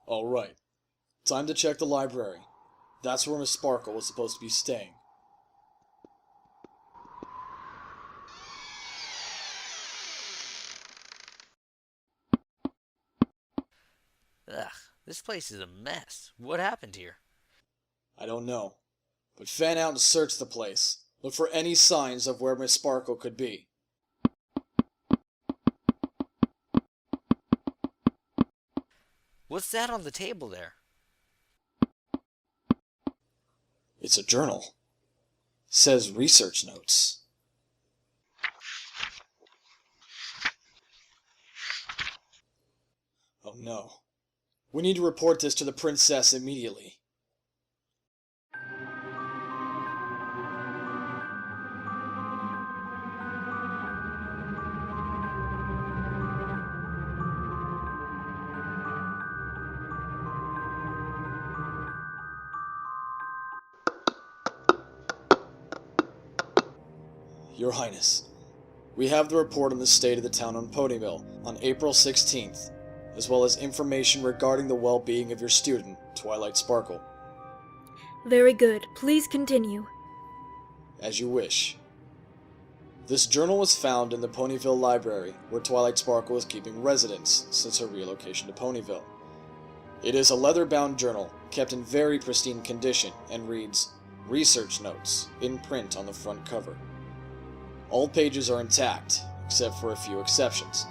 Alright. Time to check the library. That's where Miss Sparkle was supposed to be staying. Ugh, this place is a mess. What happened here? I don't know. But fan out and search the place. Look for any signs of where Miss Sparkle could be. What's that on the table there? It's a journal. Says research notes. Oh no. We need to report this to the princess immediately. Your Highness, we have the report on the state of the town on Ponyville on April 16th, as well as information regarding the well-being of your student, Twilight Sparkle. Very good. Please continue. As you wish. This journal was found in the Ponyville library, where Twilight Sparkle is keeping residence since her relocation to Ponyville. It is a leather-bound journal, kept in very pristine condition, and reads, Research Notes, in print on the front cover. All pages are intact, except for a few exceptions.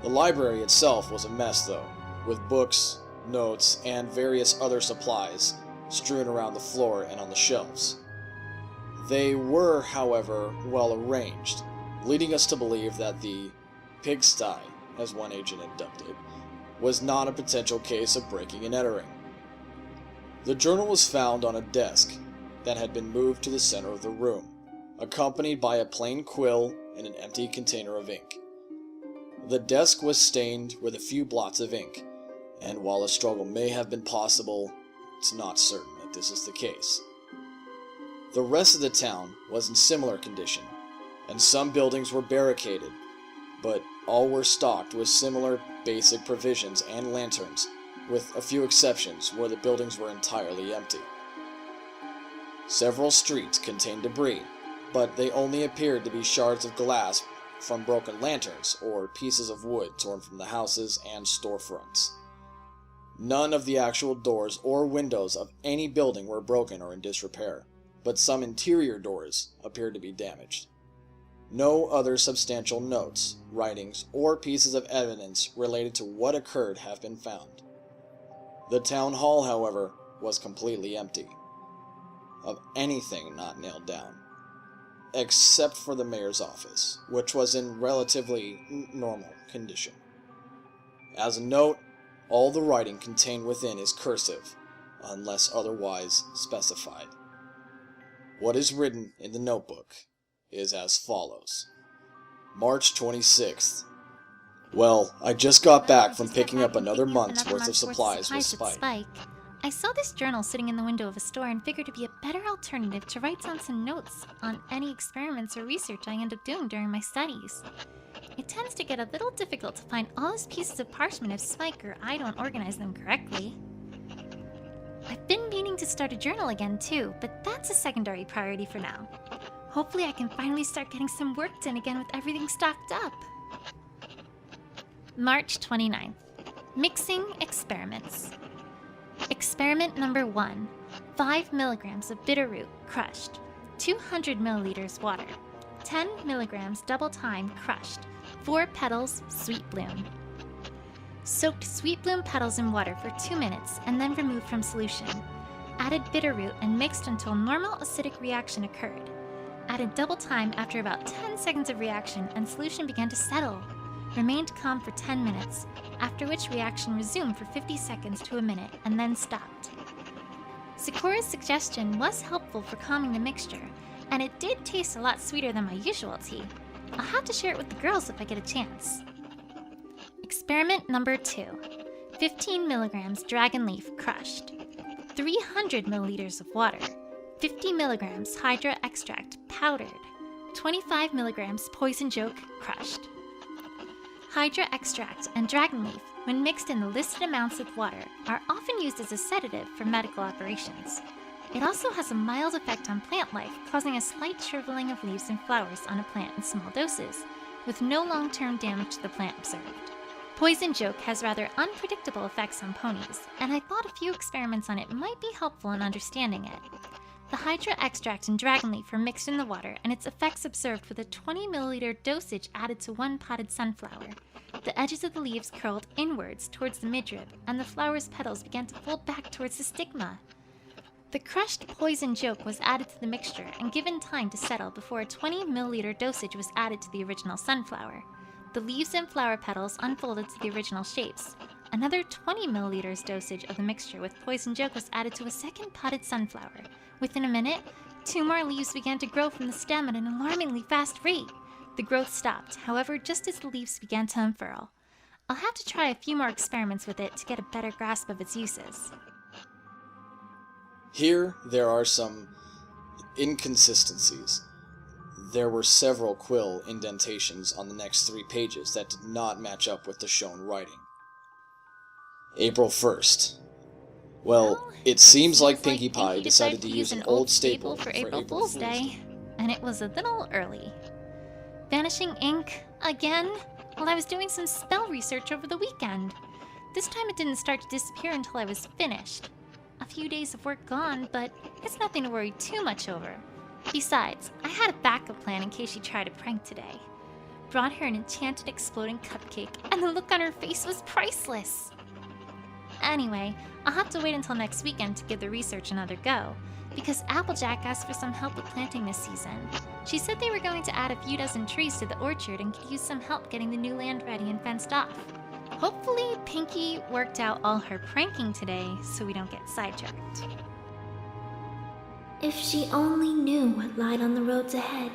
The library itself was a mess though, with books, notes, and various other supplies strewn around the floor and on the shelves. They were, however, well arranged, leading us to believe that the pigsty, as one agent had dubbed it, was not a potential case of breaking and entering. The journal was found on a desk that had been moved to the center of the room, accompanied by a plain quill and an empty container of ink. The desk was stained with a few blots of ink, and while a struggle may have been possible, it's not certain that this is the case. The rest of the town was in similar condition, and some buildings were barricaded, but all were stocked with similar basic provisions and lanterns, with a few exceptions where the buildings were entirely empty. Several streets contained debris, but they only appeared to be shards of glass from broken lanterns or pieces of wood torn from the houses and storefronts. None of the actual doors or windows of any building were broken or in disrepair, but some interior doors appeared to be damaged. No other substantial notes, writings, or pieces of evidence related to what occurred have been found. The town hall, however, was completely empty of anything not nailed down, except for the mayor's office, which was in relatively normal condition. As a note, all the writing contained within is cursive, unless otherwise specified. What is written in the notebook is as follows. March 26th. Well, I just got back from picking up another month's worth of supplies with Spike. I saw this journal sitting in the window of a store and figured it'd be a better alternative to write down some notes on any experiments or research I end up doing during my studies. It tends to get a little difficult to find all those pieces of parchment if Spike or I don't organize them correctly. I've been meaning to start a journal again too, but that's a secondary priority for now. Hopefully I can finally start getting some work done again with everything stocked up. March 29th. Mixing experiments. Experiment number 1. 5 milligrams of bitter root crushed. 200 milliliters water. 10 milligrams double thyme crushed. 4 petals sweet bloom. Soaked sweet bloom petals in water for 2 minutes and then removed from solution. Added bitter root and mixed until normal acidic reaction occurred. Added double thyme after about 10 seconds of reaction and solution began to settle. Remained calm for 10 minutes, after which reaction resumed for 50 seconds to a minute and then stopped. Sakura's suggestion was helpful for calming the mixture, and it did taste a lot sweeter than my usual tea. I'll have to share it with the girls if I get a chance. Experiment number 2. 15 milligrams dragon leaf crushed. 300 milliliters of water. 50 milligrams hydra extract powdered. 25 milligrams poison joke crushed. Hydra extract and dragon leaf, when mixed in the listed amounts with water, are often used as a sedative for medical operations. It also has a mild effect on plant life, causing a slight shriveling of leaves and flowers on a plant in small doses, with no long-term damage to the plant observed. Poison Joke has rather unpredictable effects on ponies, and I thought a few experiments on it might be helpful in understanding it. The Hydra extract and dragon leaf were mixed in the water, and its effects observed with a 20 milliliter dosage added to one potted sunflower. The edges of the leaves curled inwards towards the midrib, and the flower's petals began to fold back towards the stigma. The crushed Poison Joke was added to the mixture and given time to settle before a 20 milliliter dosage was added to the original sunflower. The leaves and flower petals unfolded to the original shapes. Another 20 milliliters dosage of the mixture with Poison Joke was added to a second potted sunflower. Within a minute, 2 more leaves began to grow from the stem at an alarmingly fast rate. The growth stopped, however, just as the leaves began to unfurl. I'll have to try a few more experiments with it to get a better grasp of its uses. Here, there are some inconsistencies. There were several quill indentations on the next 3 pages that did not match up with the shown writing. April 1st. Well, it seems like Pinkie Pie decided to use an old staple for April Fool's Day. And it was a little early. Vanishing ink, again? Well, I was doing some spell research over the weekend. This time it didn't start to disappear until I was finished. A few days of work gone, but it's nothing to worry too much over. Besides, I had a backup plan in case she tried a prank today. Brought her an enchanted exploding cupcake, and the look on her face was priceless. Anyway, I'll have to wait until next weekend to give the research another go, because Applejack asked for some help with planting this season. She said they were going to add a few dozen trees to the orchard and could use some help getting the new land ready and fenced off. Hopefully, Pinkie worked out all her pranking today so we don't get sidetracked. If she only knew what lied on the roads ahead,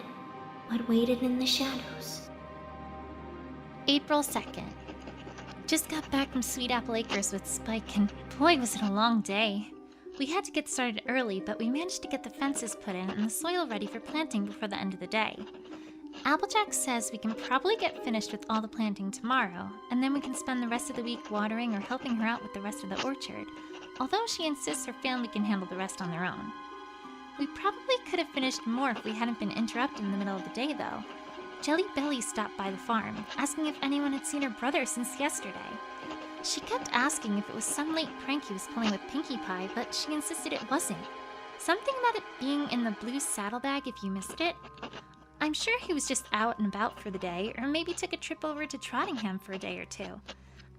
what waited in the shadows. April 2nd. Just got back from Sweet Apple Acres with Spike, and boy was it a long day. We had to get started early, but we managed to get the fences put in and the soil ready for planting before the end of the day. Applejack says we can probably get finished with all the planting tomorrow, and then we can spend the rest of the week watering or helping her out with the rest of the orchard, although she insists her family can handle the rest on their own. We probably could have finished more if we hadn't been interrupted in the middle of the day, though. Jelly Belly stopped by the farm, asking if anyone had seen her brother since yesterday. She kept asking if it was some late prank he was pulling with Pinkie Pie, but she insisted it wasn't. Something about it being in the blue saddlebag if you missed it. I'm sure he was just out and about for the day, or maybe took a trip over to Trottingham for a day or two.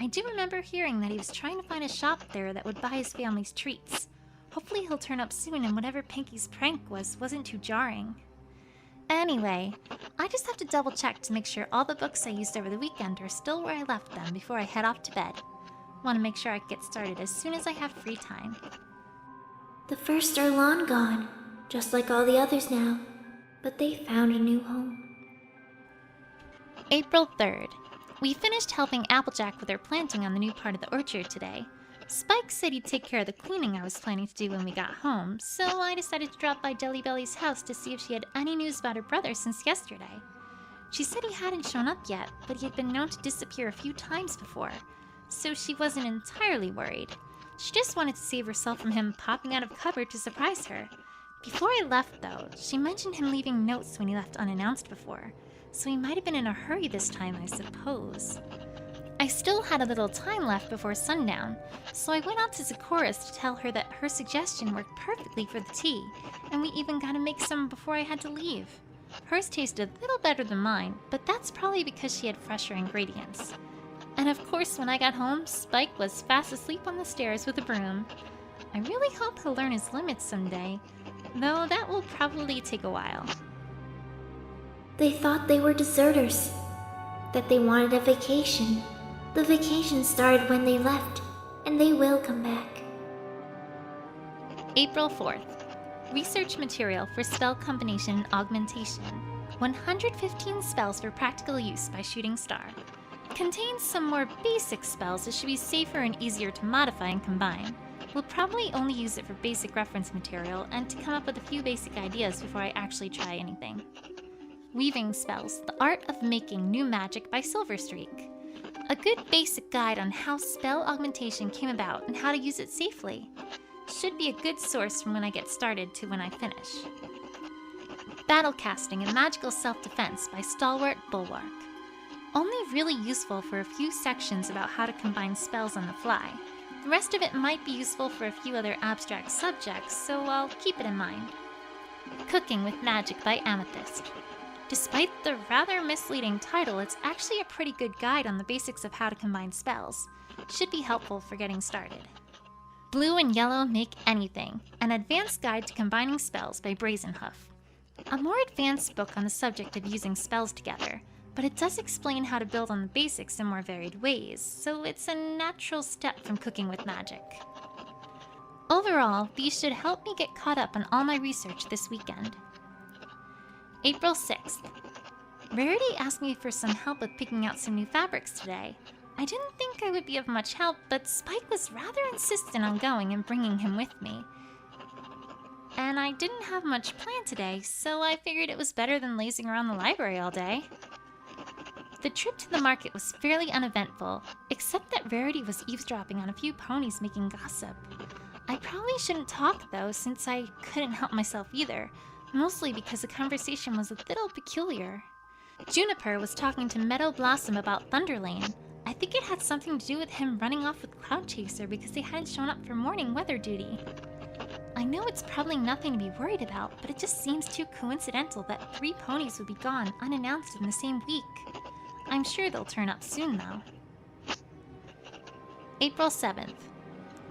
I do remember hearing that he was trying to find a shop there that would buy his family's treats. Hopefully he'll turn up soon and whatever Pinkie's prank wasn't too jarring. Anyway, I just have to double check to make sure all the books I used over the weekend are still where I left them before I head off to bed. Want to make sure I can get started as soon as I have free time. The first are long gone, just like all the others now, but they found a new home. April 3rd. We finished helping Applejack with her planting on the new part of the orchard today. Spike said he'd take care of the cleaning I was planning to do when we got home, so I decided to drop by Jelly Belly's house to see if she had any news about her brother since yesterday. She said he hadn't shown up yet, but he had been known to disappear a few times before, so she wasn't entirely worried. She just wanted to save herself from him popping out of cupboard to surprise her. Before I left, though, she mentioned him leaving notes when he left unannounced before, so he might have been in a hurry this time, I suppose. I still had a little time left before sundown, so I went out to Zikora's to tell her that her suggestion worked perfectly for the tea, and we even got to make some before I had to leave. Hers tasted a little better than mine, but that's probably because she had fresher ingredients. And of course, when I got home, Spike was fast asleep on the stairs with a broom. I really hope he'll learn his limits someday, though that will probably take a while. They thought they were deserters, that they wanted a vacation. The vacation started when they left, and they will come back. April 4th. Research material for spell combination and augmentation. 115 spells for practical use by Shooting Star. Contains some more basic spells that should be safer and easier to modify and combine. We'll probably only use it for basic reference material and to come up with a few basic ideas before I actually try anything. Weaving spells, the art of making new magic by Silverstreak. A good basic guide on how spell augmentation came about and how to use it safely. Should be a good source from when I get started to when I finish. Battle Casting and Magical Self-Defense by Stalwart Bulwark. Only really useful for a few sections about how to combine spells on the fly. The rest of it might be useful for a few other abstract subjects, so I'll keep it in mind. Cooking with Magic by Amethyst. Despite the rather misleading title, it's actually a pretty good guide on the basics of how to combine spells. Should be helpful for getting started. Blue and Yellow Make Anything, an advanced guide to combining spells by Brazenhoof. A more advanced book on the subject of using spells together, but it does explain how to build on the basics in more varied ways, so it's a natural step from Cooking with Magic. Overall, these should help me get caught up on all my research this weekend. April 6th. Rarity asked me for some help with picking out some new fabrics today. I didn't think I would be of much help, but Spike was rather insistent on going and bringing him with me. And I didn't have much planned today, so I figured it was better than lazing around the library all day. The trip to the market was fairly uneventful, except that Rarity was eavesdropping on a few ponies making gossip. I probably shouldn't talk though, since I couldn't help myself either, mostly because the conversation was a little peculiar. Juniper was talking to Meadow Blossom about Thunderlane. I think it had something to do with him running off with Cloud Chaser because they hadn't shown up for morning weather duty. I know it's probably nothing to be worried about, but it just seems too coincidental that 3 ponies would be gone unannounced in the same week. I'm sure they'll turn up soon though. April 7th.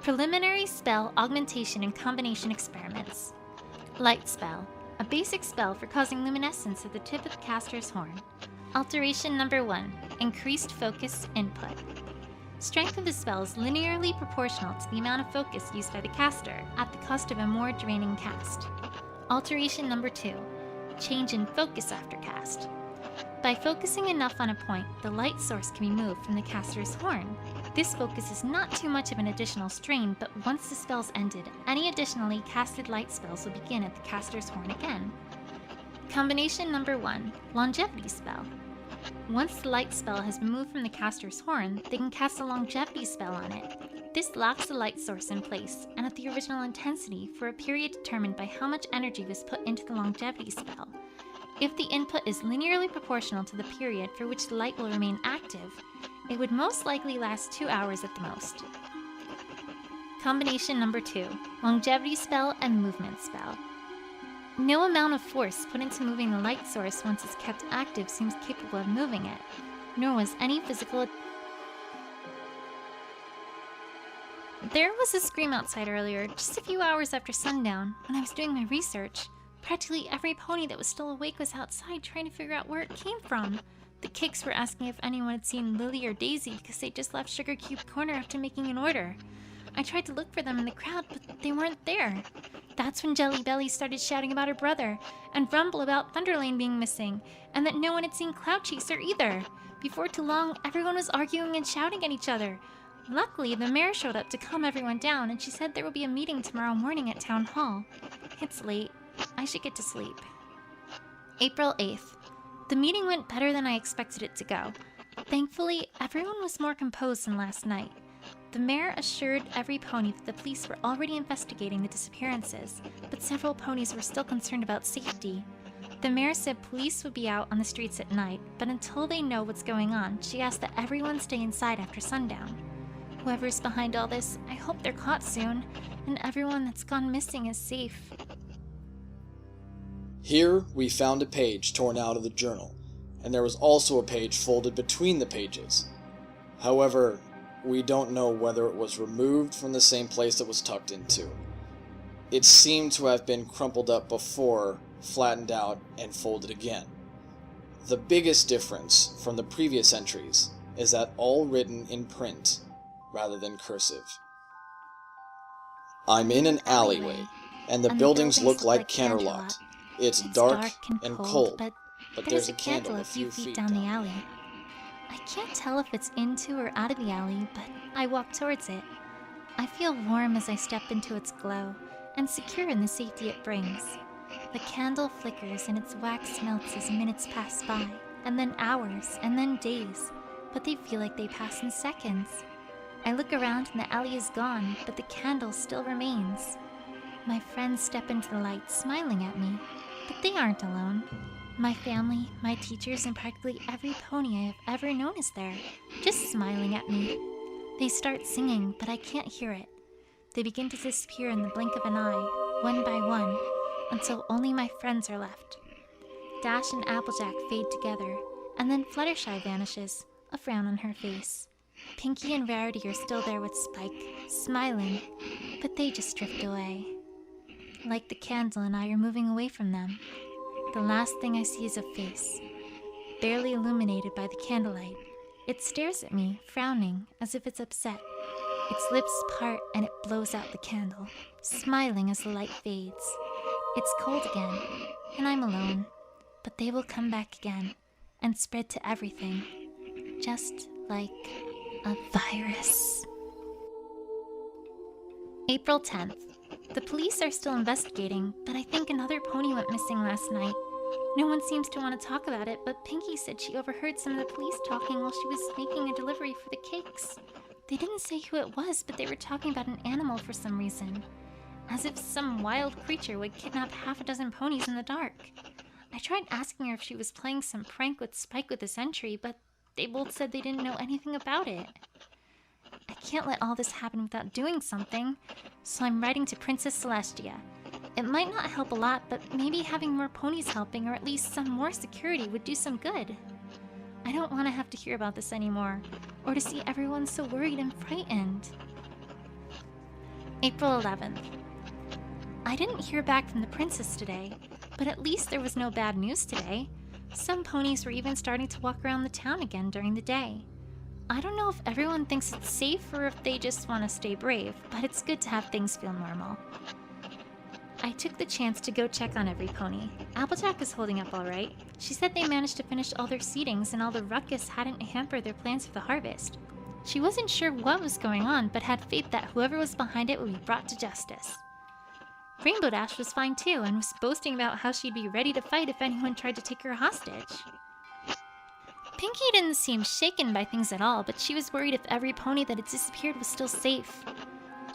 Preliminary Spell Augmentation and Combination Experiments. Light Spell. A basic spell for causing luminescence at the tip of the caster's horn. Alteration number 1. Increased focus input. Strength of the spell is linearly proportional to the amount of focus used by the caster, at the cost of a more draining cast. Alteration number 2. Change in focus after cast. By focusing enough on a point, the light source can be moved from the caster's horn. This focus is not too much of an additional strain, but once the spell's ended, any additionally casted light spells will begin at the caster's horn again. Combination number 1. Longevity Spell. Once the light spell has been moved from the caster's horn, they can cast a longevity spell on it. This locks the light source in place, and at the original intensity, for a period determined by how much energy was put into the longevity spell. If the input is linearly proportional to the period for which the light will remain active, it would most likely last 2 hours at the most. Combination number 2. Longevity Spell and Movement Spell. No amount of force put into moving the light source once it's kept active seems capable of moving it, nor was any physical. There was a scream outside earlier, just a few hours after sundown, when I was doing my research. Practically every pony that was still awake was outside trying to figure out where it came from. The Kicks were asking if anyone had seen Lily or Daisy because they just left Sugar Cube Corner after making an order. I tried to look for them in the crowd, but they weren't there. That's when Jelly Belly started shouting about her brother, and Rumble about Thunderlane being missing, and that no one had seen Cloud Chaser either. Before too long, everyone was arguing and shouting at each other. Luckily, the mayor showed up to calm everyone down, and she said there will be a meeting tomorrow morning at Town Hall. It's late. I should get to sleep. April 8th. The meeting went better than I expected it to go. Thankfully, everyone was more composed than last night. The mayor assured every pony that the police were already investigating the disappearances, but several ponies were still concerned about safety. The mayor said police would be out on the streets at night, but until they know what's going on, she asked that everyone stay inside after sundown. Whoever's behind all this, I hope they're caught soon, and everyone that's gone missing is safe. Here, we found a page torn out of the journal, and there was also a page folded between the pages. However, we don't know whether it was removed from the same place it was tucked into. It seemed to have been crumpled up before, flattened out, and folded again. The biggest difference from the previous entries is that all written in print, rather than cursive. I'm in an alleyway, and the buildings look like Canterlot. It's dark and cold, but there's a candle a few feet down the alley. I can't tell if it's into or out of the alley, but I walk towards it. I feel warm as I step into its glow, and secure in the safety it brings. The candle flickers and its wax melts as minutes pass by, and then hours, and then days. but they feel like they pass in seconds. I look around and the alley is gone, but the candle still remains. My friends step into the light, smiling at me, but they aren't alone. My family, my teachers, and practically every pony I have ever known is there, just smiling at me. They start singing, but I can't hear it. They begin to disappear in the blink of an eye, one by one, until only my friends are left. Dash and Applejack fade together, and then Fluttershy vanishes, a frown on her face. Pinkie and Rarity are still there with Spike, smiling, but they just drift away. Like the candle and I are moving away from them. The last thing I see is a face, barely illuminated by the candlelight. It stares at me, frowning, as if it's upset. Its lips part and it blows out the candle, smiling as the light fades. It's cold again, and I'm alone. But they will come back again, and spread to everything, just like a virus. April 10th. The police are still investigating, but I think another pony went missing last night. No one seems to want to talk about it, but Pinkie said she overheard some of the police talking while she was making a delivery for the cakes. They didn't say who it was, but they were talking about an animal for some reason. As if some wild creature would kidnap half a dozen ponies in the dark. I tried asking her if she was playing some prank with Spike with this entry, but they both said they didn't know anything about it. I can't let all this happen without doing something, so I'm writing to Princess Celestia. It might not help a lot, but maybe having more ponies helping or at least some more security would do some good. I don't want to have to hear about this anymore, or to see everyone so worried and frightened. April 11th. I didn't hear back from the princess today, but at least there was no bad news today. Some ponies were even starting to walk around the town again during the day. I don't know if everyone thinks it's safe or if they just want to stay brave, but it's good to have things feel normal. I took the chance to go check on every pony. Applejack is holding up all right. She said they managed to finish all their seedings and all the ruckus hadn't hampered their plans for the harvest. She wasn't sure what was going on, but had faith that whoever was behind it would be brought to justice. Rainbow Dash was fine too, and was boasting about how she'd be ready to fight if anyone tried to take her hostage. Pinkie didn't seem shaken by things at all, but she was worried if every pony that had disappeared was still safe.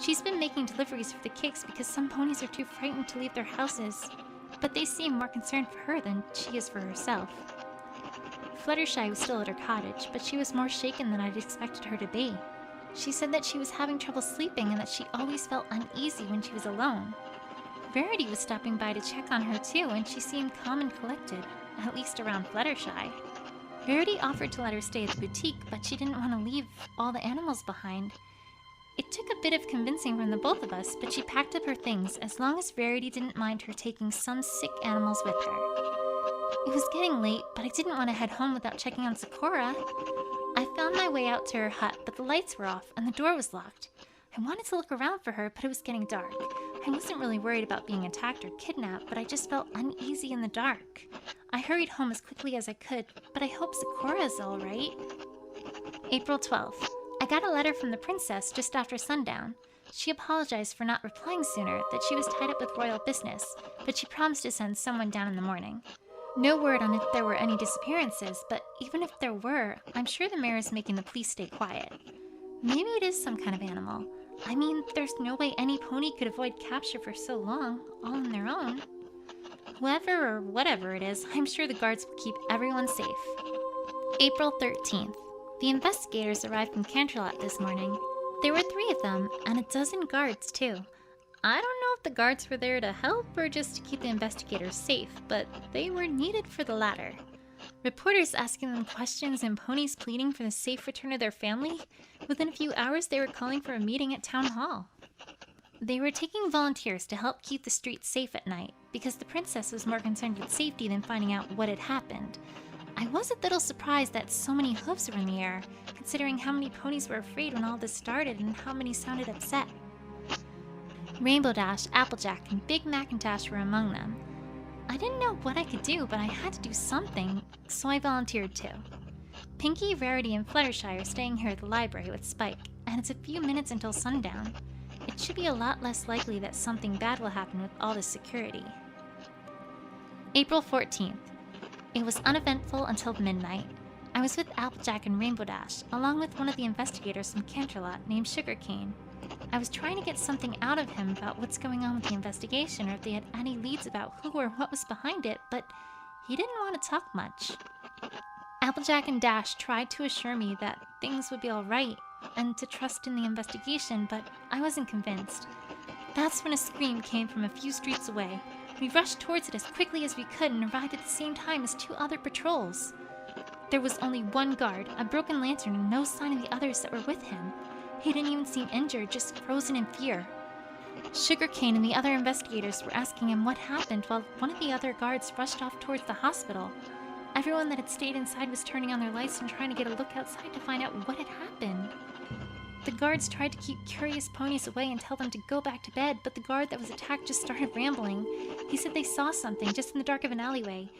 She's been making deliveries for the cakes because some ponies are too frightened to leave their houses, but they seem more concerned for her than she is for herself. Fluttershy was still at her cottage, but she was more shaken than I'd expected her to be. She said that she was having trouble sleeping and that she always felt uneasy when she was alone. Rarity was stopping by to check on her too, and she seemed calm and collected, at least around Fluttershy. Rarity offered to let her stay at the boutique, but she didn't want to leave all the animals behind. It took a bit of convincing from the both of us, but she packed up her things as long as Rarity didn't mind her taking some sick animals with her. It was getting late, but I didn't want to head home without checking on Sakura. I found my way out to her hut, but the lights were off and the door was locked. I wanted to look around for her, but it was getting dark. I wasn't really worried about being attacked or kidnapped, but I just felt uneasy in the dark. I hurried home as quickly as I could, but I hope Sakura's all right. April 12th. I got a letter from the princess just after sundown. She apologized for not replying sooner, that she was tied up with royal business, but she promised to send someone down in the morning. No word on if there were any disappearances, but even if there were, I'm sure the mayor is making the police stay quiet. Maybe it is some kind of animal. I mean, there's no way any pony could avoid capture for so long, all on their own. Whoever or whatever it is, I'm sure the guards will keep everyone safe. April 13th. The investigators arrived from Canterlot this morning. There were 3 of them, and a dozen guards too. I don't know if the guards were there to help or just to keep the investigators safe, but they were needed for the latter. Reporters asking them questions and ponies pleading for the safe return of their family. Within a few hours, they were calling for a meeting at Town Hall. They were taking volunteers to help keep the streets safe at night, because the princess was more concerned with safety than finding out what had happened. I was a little surprised that so many hooves were in the air, considering how many ponies were afraid when all this started and how many sounded upset. Rainbow Dash, Applejack, and Big Macintosh were among them. I didn't know what I could do, but I had to do something, so I volunteered too. Pinkie, Rarity, and Fluttershy are staying here at the library with Spike, and it's a few minutes until sundown. It should be a lot less likely that something bad will happen with all this security. April 14th. It was uneventful until midnight. I was with Applejack and Rainbow Dash, along with one of the investigators from Canterlot named Sugarcane. I was trying to get something out of him about what's going on with the investigation or if they had any leads about who or what was behind it, but he didn't want to talk much. Applejack and Dash tried to assure me that things would be alright and to trust in the investigation, but I wasn't convinced. That's when a scream came from a few streets away. We rushed towards it as quickly as we could and arrived at the same time as 2 other patrols. There was only one guard, a broken lantern, and no sign of the others that were with him. He didn't even seem injured, just frozen in fear. Sugarcane and the other investigators were asking him what happened while one of the other guards rushed off towards the hospital. Everyone that had stayed inside was turning on their lights and trying to get a look outside to find out what had happened. The guards tried to keep curious ponies away and tell them to go back to bed, but the guard that was attacked just started rambling. He said they saw something just in the dark of an alleyway.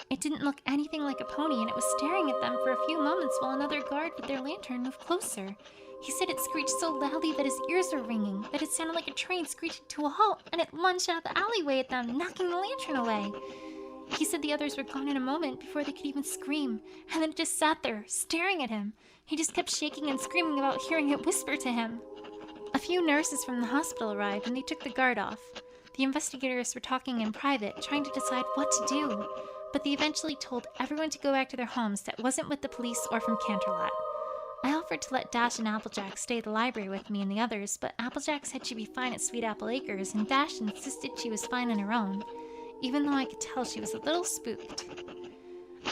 It didn't look anything like a pony, and it was staring at them for a few moments while another guard with their lantern moved closer. He said it screeched so loudly that his ears were ringing, that it sounded like a train screeching to a halt, and it lunged out of the alleyway at them, knocking the lantern away. He said the others were gone in a moment before they could even scream, and then it just sat there, staring at him. He just kept shaking and screaming about hearing it whisper to him. A few nurses from the hospital arrived, and they took the guard off. The investigators were talking in private, trying to decide what to do, but they eventually told everyone to go back to their homes that wasn't with the police or from Canterlot. I offered to let Dash and Applejack stay at the library with me and the others, but Applejack said she'd be fine at Sweet Apple Acres, and Dash insisted she was fine on her own, even though I could tell she was a little spooked.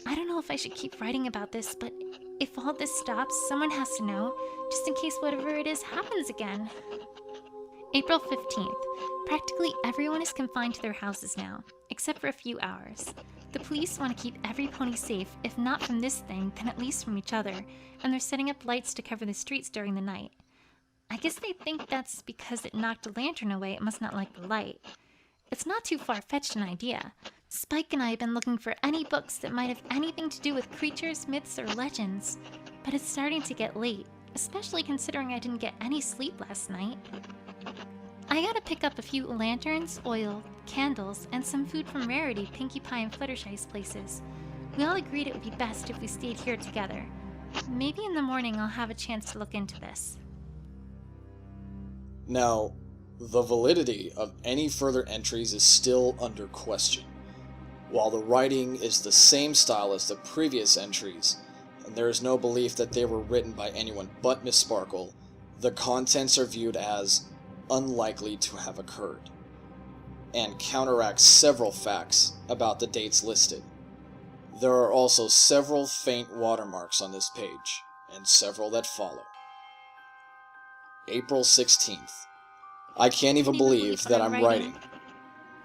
I don't know if I should keep writing about this, but if all this stops, someone has to know, just in case whatever it is happens again. April 15th. Practically everyone is confined to their houses now, except for a few hours. The police want to keep every pony safe, if not from this thing, then at least from each other, and they're setting up lights to cover the streets during the night. I guess they think that's because it knocked a lantern away, it must not like the light. It's not too far-fetched an idea. Spike and I have been looking for any books that might have anything to do with creatures, myths, or legends, but it's starting to get late, especially considering I didn't get any sleep last night. I gotta pick up a few lanterns, oil, candles, and some food from Rarity, Pinkie Pie, and Fluttershy's places. We all agreed it would be best if we stayed here together. Maybe in the morning I'll have a chance to look into this. Now, the validity of any further entries is still under question. While the writing is the same style as the previous entries, and there is no belief that they were written by anyone but Miss Sparkle, the contents are viewed as unlikely to have occurred, and counteract several facts about the dates listed. There are also several faint watermarks on this page, and several that follow. April 16th. I can't even believe that I'm writing,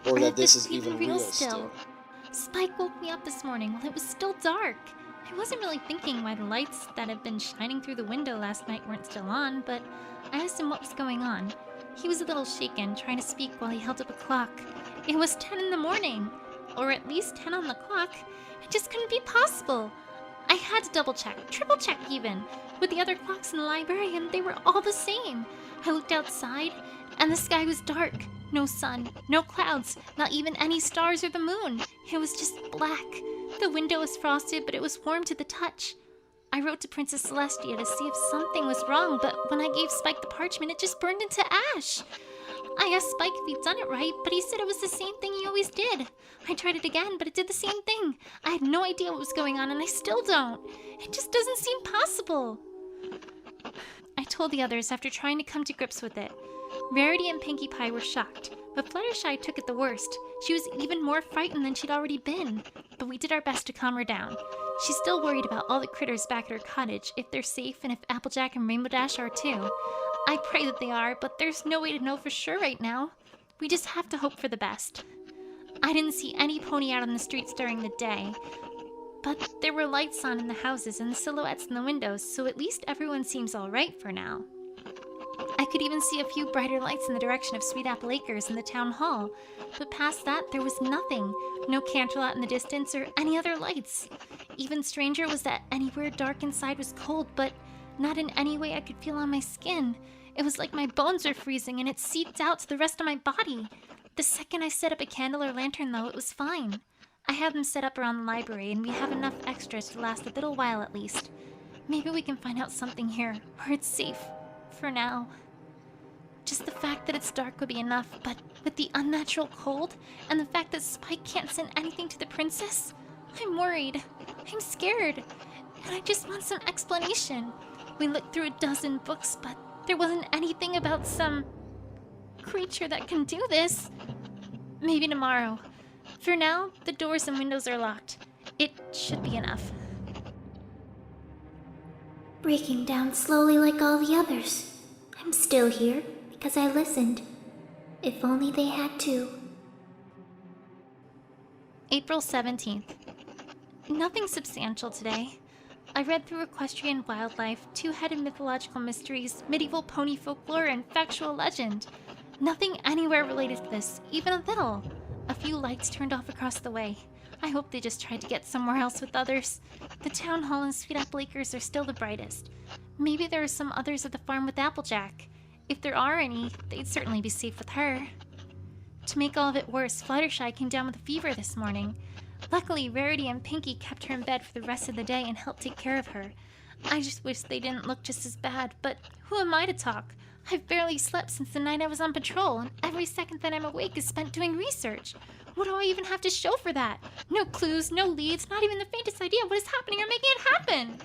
or that this is even real still. Spike woke me up this morning while it was still dark. I wasn't really thinking why the lights that had been shining through the window last night weren't still on, but I asked him what was going on. He was a little shaken, trying to speak while he held up a clock. It was 10 in the morning, or at least 10 on the clock. It just couldn't be possible. I had to double-check, triple-check even, with the other clocks in the library, and they were all the same. I looked outside, and the sky was dark. No sun, no clouds, not even any stars or the moon. It was just black. The window was frosted, but it was warm to the touch. I wrote to Princess Celestia to see if something was wrong, but when I gave Spike the parchment, it just burned into ash. I asked Spike if he'd done it right, but he said it was the same thing he always did. I tried it again, but it did the same thing. I had no idea what was going on, and I still don't. It just doesn't seem possible. I told the others after trying to come to grips with it. Rarity and Pinkie Pie were shocked, but Fluttershy took it the worst. She was even more frightened than she'd already been, but we did our best to calm her down. She's still worried about all the critters back at her cottage, if they're safe and if Applejack and Rainbow Dash are too. I pray that they are, but there's no way to know for sure right now. We just have to hope for the best. I didn't see any pony out on the streets during the day, but there were lights on in the houses and the silhouettes in the windows, so at least everyone seems alright for now. I could even see a few brighter lights in the direction of Sweet Apple Acres and the town hall, but past that there was nothing. No Canterlot in the distance or any other lights. Even stranger was that anywhere dark inside was cold, but not in any way I could feel on my skin. It was like my bones were freezing and it seeped out to the rest of my body. The second I set up a candle or lantern, though, it was fine. I have them set up around the library, and we have enough extras to last a little while at least. Maybe we can find out something here, where it's safe. For now. Just the fact that it's dark would be enough, but with the unnatural cold, and the fact that Spike can't send anything to the princess, I'm worried. I'm scared. And I just want some explanation. We looked through a dozen books, but there wasn't anything about some creature that can do this. Maybe tomorrow. For now, the doors and windows are locked. It should be enough. Breaking down slowly like all the others. I'm still here because I listened. If only they had too. April 17th. Nothing substantial today. I read through equestrian wildlife, two-headed mythological mysteries, medieval pony folklore, and factual legend. Nothing anywhere related to this, even a little. A few lights turned off across the way. I hope they just tried to get somewhere else with others. The town hall and Sweet Apple Acres are still the brightest. Maybe there are some others at the farm with Applejack. If there are any, they'd certainly be safe with her. To make all of it worse, Fluttershy came down with a fever this morning. Luckily, Rarity and Pinky kept her in bed for the rest of the day and helped take care of her. I just wish they didn't look just as bad, but who am I to talk? I've barely slept since the night I was on patrol, and every second that I'm awake is spent doing research. What do I even have to show for that? No clues, no leads, not even the faintest idea what is happening or making it happen.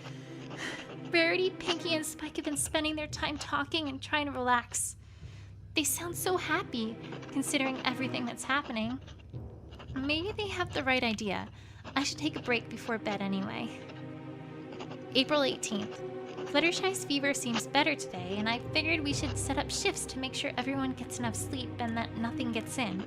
Rarity, Pinky, and Spike have been spending their time talking and trying to relax. They sound so happy, considering everything that's happening. Maybe they have the right idea. I should take a break before bed anyway. April 18th. Fluttershy's fever seems better today, and I figured we should set up shifts to make sure everyone gets enough sleep and that nothing gets in.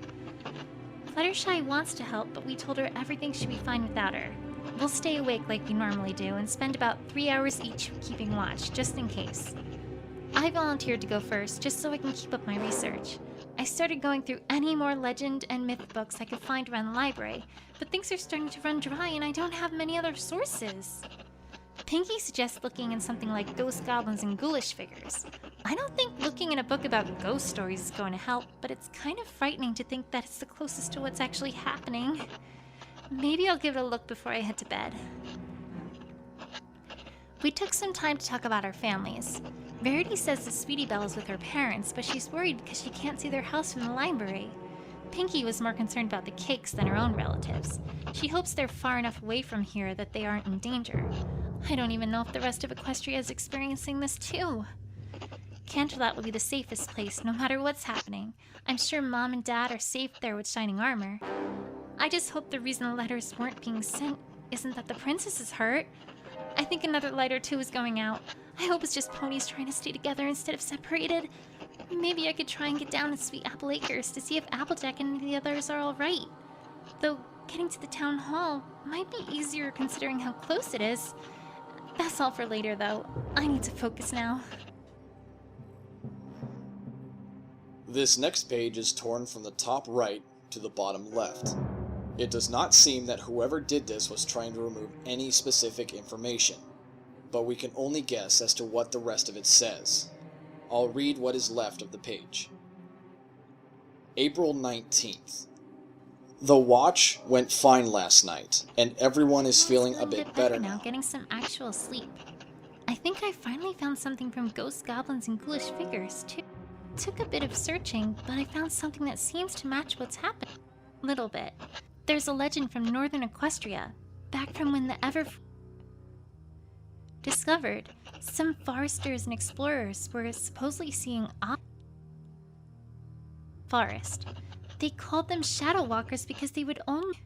Fluttershy wants to help, but we told her everything should be fine without her. We'll stay awake like we normally do and spend about 3 hours each keeping watch, just in case. I volunteered to go first, just so I can keep up my research. I started going through any more legend and myth books I could find around the library, but things are starting to run dry and I don't have many other sources. Pinky suggests looking in something like ghost goblins and ghoulish figures. I don't think looking in a book about ghost stories is going to help, but it's kind of frightening to think that it's the closest to what's actually happening. Maybe I'll give it a look before I head to bed. We took some time to talk about our families. Verity says the Sweetie Belle is with her parents, but she's worried because she can't see their house from the library. Pinky was more concerned about the cakes than her own relatives. She hopes they're far enough away from here that they aren't in danger. I don't even know if the rest of Equestria is experiencing this too. Canterlot will be the safest place, no matter what's happening. I'm sure Mom and Dad are safe there with shining armor. I just hope the reason the letters weren't being sent isn't that the princess is hurt. I think another light or two is going out. I hope it's just ponies trying to stay together instead of separated. Maybe I could try and get down to Sweet Apple Acres to see if Applejack and the others are alright. Though, getting to the town hall might be easier considering how close it is. That's all for later, though. I need to focus now. This next page is torn from the top right to the bottom left. It does not seem that whoever did this was trying to remove any specific information, but we can only guess as to what the rest of it says. I'll read what is left of the page. April 19th. The watch went fine last night, and everyone is feeling a bit better now. Getting some actual sleep. I think I finally found something from ghosts, goblins, and ghoulish figures, too. Took a bit of searching, but I found something that seems to match what's happening. Little bit. There's a legend from northern Equestria, back from when the discovered. Some foresters and explorers were supposedly seeing forest. They called them shadow walkers because they would only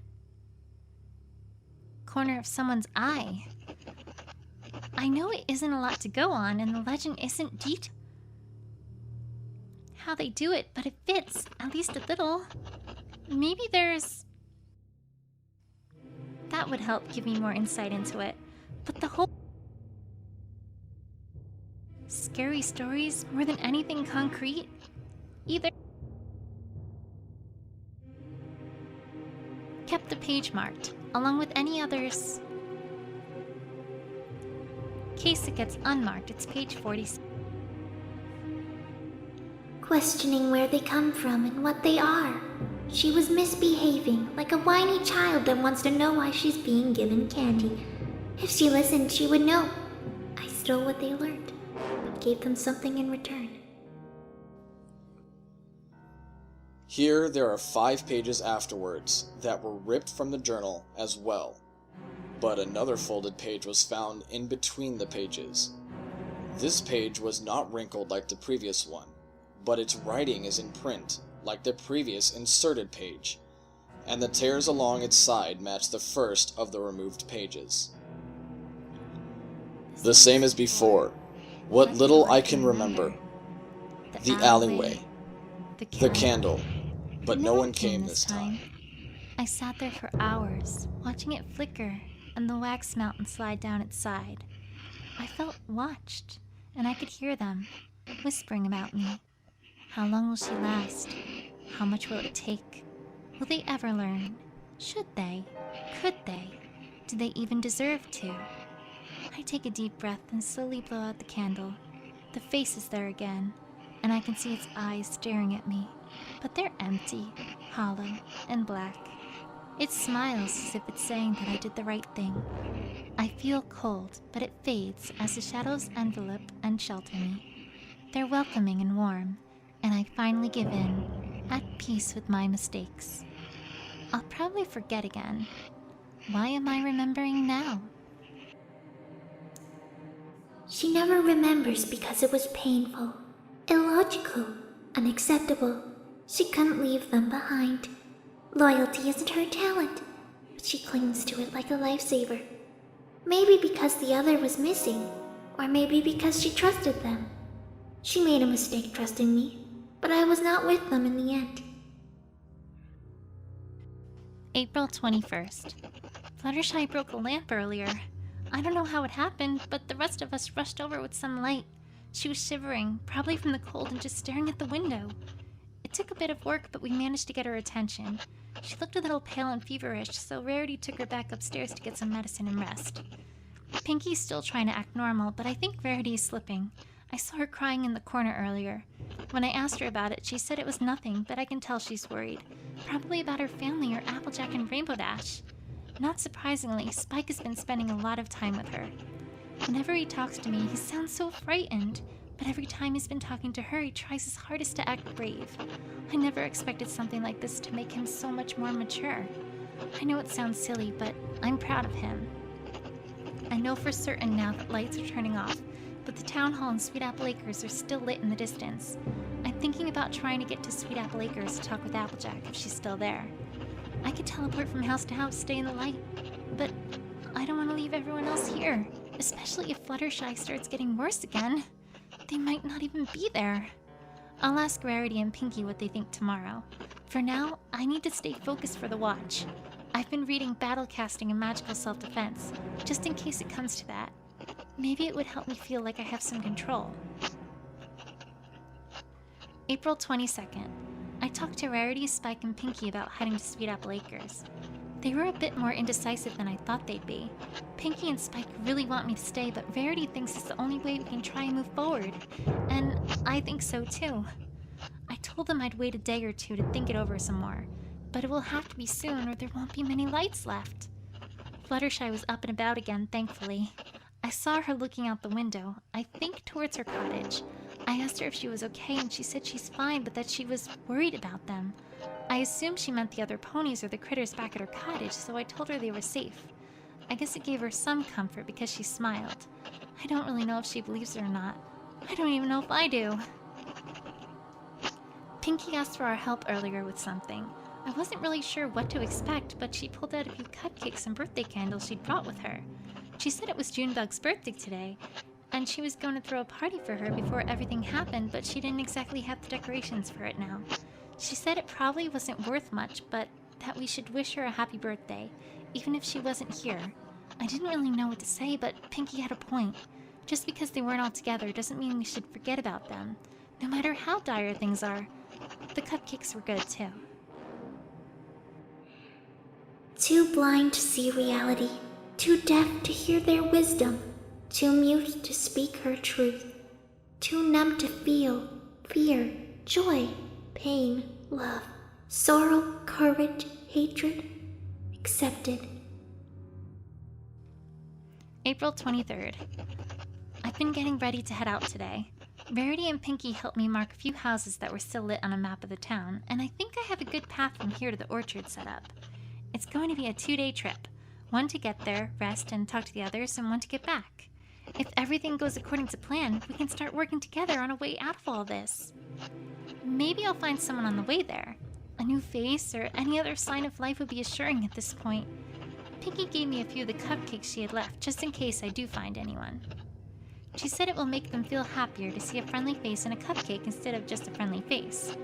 corner of someone's eye. I know it isn't a lot to go on, and the legend isn't detailed how they do it, but it fits, at least a little. Maybe there's... That would help give me more insight into it. But the whole... Scary stories more than anything concrete? Either... Kept the page marked, along with any others. In case it gets unmarked, it's page 46. Questioning where they come from and what they are. She was misbehaving, like a whiny child that wants to know why she's being given candy. If she listened, she would know. I stole what they learned, but gave them something in return. Here, there are 5 pages afterwards that were ripped from the journal as well. But another folded page was found in between the pages. This page was not wrinkled like the previous one, but its writing is in print, like the previous inserted page, and the tears along its side match the first of the removed pages. The same as before. What little I can remember. The alleyway. The candle. But no one came this time. I sat there for hours, watching it flicker and the wax melt and slide down its side. I felt watched, and I could hear them, whispering about me. How long will she last? How much will it take? Will they ever learn? Should they? Could they? Do they even deserve to? I take a deep breath and slowly blow out the candle. The face is there again, and I can see its eyes staring at me, but they're empty, hollow, and black. It smiles as if it's saying that I did the right thing. I feel cold, but it fades as the shadows envelop and shelter me. They're welcoming and warm, and I finally give in, at peace with my mistakes. I'll probably forget again. Why am I remembering now? She never remembers because it was painful, illogical, unacceptable. She couldn't leave them behind. Loyalty isn't her talent, but she clings to it like a lifesaver. Maybe because the other was missing, or maybe because she trusted them. She made a mistake trusting me, but I was not with them in the end. April 21st. Fluttershy broke a lamp earlier. I don't know how it happened, but the rest of us rushed over with some light. She was shivering, probably from the cold and just staring at the window. It took a bit of work, but we managed to get her attention. She looked a little pale and feverish, so Rarity took her back upstairs to get some medicine and rest. Pinky's still trying to act normal, but I think Rarity is slipping. I saw her crying in the corner earlier. When I asked her about it, she said it was nothing, but I can tell she's worried. Probably about her family or Applejack and Rainbow Dash. Not surprisingly, Spike has been spending a lot of time with her. Whenever he talks to me, he sounds so frightened, but every time he's been talking to her, he tries his hardest to act brave. I never expected something like this to make him so much more mature. I know it sounds silly, but I'm proud of him. I know for certain now that lights are turning off, but the town hall and Sweet Apple Acres are still lit in the distance. I'm thinking about trying to get to Sweet Apple Acres to talk with Applejack if she's still there. I could teleport from house to house, stay in the light, but I don't want to leave everyone else here, especially if Fluttershy starts getting worse again. They might not even be there. I'll ask Rarity and Pinky what they think tomorrow. For now, I need to stay focused for the watch. I've been reading battle casting and magical self-defense, just in case it comes to that. Maybe it would help me feel like I have some control. April 22nd. I talked to Rarity, Spike, and Pinky about heading to Sweet Apple Acres. They were a bit more indecisive than I thought they'd be. Pinky and Spike really want me to stay, but Rarity thinks it's the only way we can try and move forward. And I think so too. I told them I'd wait a day or two to think it over some more, but it will have to be soon or there won't be many lights left. Fluttershy was up and about again, thankfully. I saw her looking out the window, I think towards her cottage. I asked her if she was okay, and she said she's fine, but that she was worried about them. I assumed she meant the other ponies or the critters back at her cottage, so I told her they were safe. I guess it gave her some comfort because she smiled. I don't really know if she believes it or not. I don't even know if I do. Pinky asked for our help earlier with something. I wasn't really sure what to expect, but she pulled out a few cupcakes and birthday candles she'd brought with her. She said it was Junebug's birthday today, and she was going to throw a party for her before everything happened, but she didn't exactly have the decorations for it now. She said it probably wasn't worth much, but that we should wish her a happy birthday, even if she wasn't here. I didn't really know what to say, but Pinky had a point. Just because they weren't all together doesn't mean we should forget about them, no matter how dire things are. The cupcakes were good, too. Too blind to see reality, too deaf to hear their wisdom, too mute to speak her truth, too numb to feel fear, joy, pain, love, sorrow, courage, hatred, accepted. April 23rd. I've been getting ready to head out today. Verity and Pinky helped me mark a few houses that were still lit on a map of the town, and I think I have a good path from here to the orchard set up. It's going to be a 2-day trip. One to get there, rest, and talk to the others, and one to get back. If everything goes according to plan, we can start working together on a way out of all this. Maybe I'll find someone on the way there. A new face or any other sign of life would be assuring at this point. Pinky gave me a few of the cupcakes she had left, just in case I do find anyone. She said it will make them feel happier to see a friendly face in a cupcake instead of just a friendly face.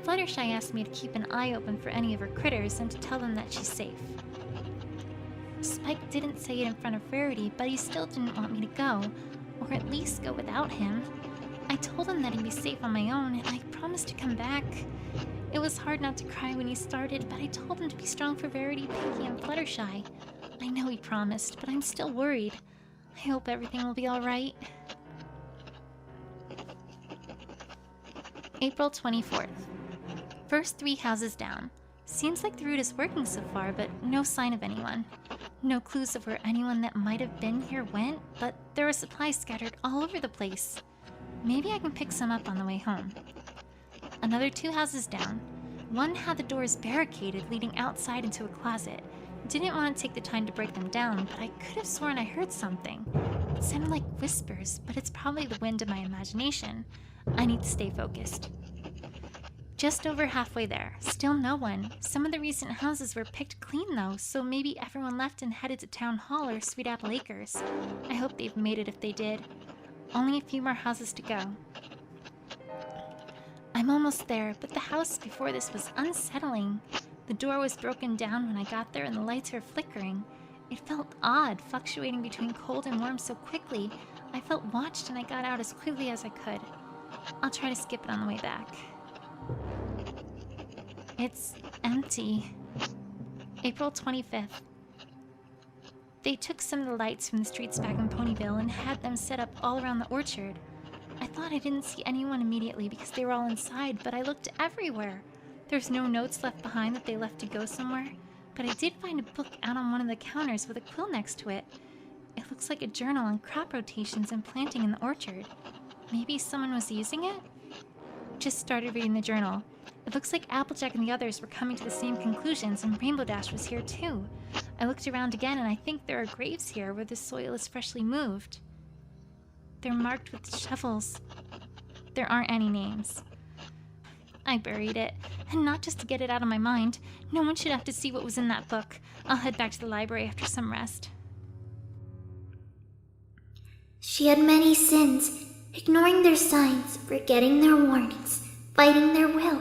Fluttershy asked me to keep an eye open for any of her critters and to tell them that she's safe. Spike didn't say it in front of Rarity, but he still didn't want me to go, or at least go without him. I told him that he'd be safe on my own, and I promised to come back. It was hard not to cry when he started, but I told him to be strong for Verity, Pinky, and Fluttershy. I know he promised, but I'm still worried. I hope everything will be alright. April 24th. First 3 houses down. Seems like the route is working so far, but no sign of anyone. No clues of where anyone that might have been here went, but there are supplies scattered all over the place. Maybe I can pick some up on the way home. Another 2 houses down. One had the doors barricaded leading outside into a closet. Didn't want to take the time to break them down, but I could have sworn I heard something. It sounded like whispers, but it's probably the wind of my imagination. I need to stay focused. Just over halfway there. Still no one. Some of the recent houses were picked clean though, so maybe everyone left and headed to Town Hall or Sweet Apple Acres. I hope they've made it if they did. Only a few more houses to go. I'm almost there, but the house before this was unsettling. The door was broken down when I got there and the lights were flickering. It felt odd, fluctuating between cold and warm so quickly. I felt watched and I got out as quickly as I could. I'll try to skip it on the way back. It's empty. April 25th. They took some of the lights from the streets back in Ponyville and had them set up all around the orchard. I thought I didn't see anyone immediately because they were all inside, but I looked everywhere. There's no notes left behind that they left to go somewhere, but I did find a book out on one of the counters with a quill next to it. It looks like a journal on crop rotations and planting in the orchard. Maybe someone was using it? Just started reading the journal. It looks like Applejack and the others were coming to the same conclusions, and Rainbow Dash was here too. I looked around again and I think there are graves here where the soil is freshly moved. They're marked with shovels. There aren't any names. I buried it, and not just to get it out of my mind. No one should have to see what was in that book. I'll head back to the library after some rest. She had many sins, ignoring their signs, forgetting their warnings, fighting their will.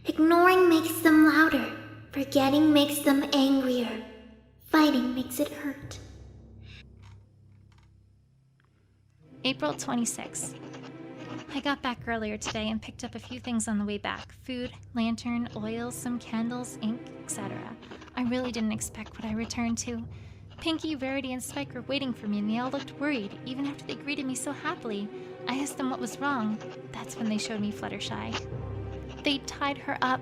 Ignoring makes them louder, forgetting makes them angrier. Fighting makes it hurt. April 26th. I got back earlier today and picked up a few things on the way back. Food, lantern, oil, some candles, ink, etc. I really didn't expect what I returned to. Pinky, Verity, and Spike were waiting for me and they all looked worried, even after they greeted me so happily. I asked them what was wrong. That's when they showed me Fluttershy. They'd tied her up.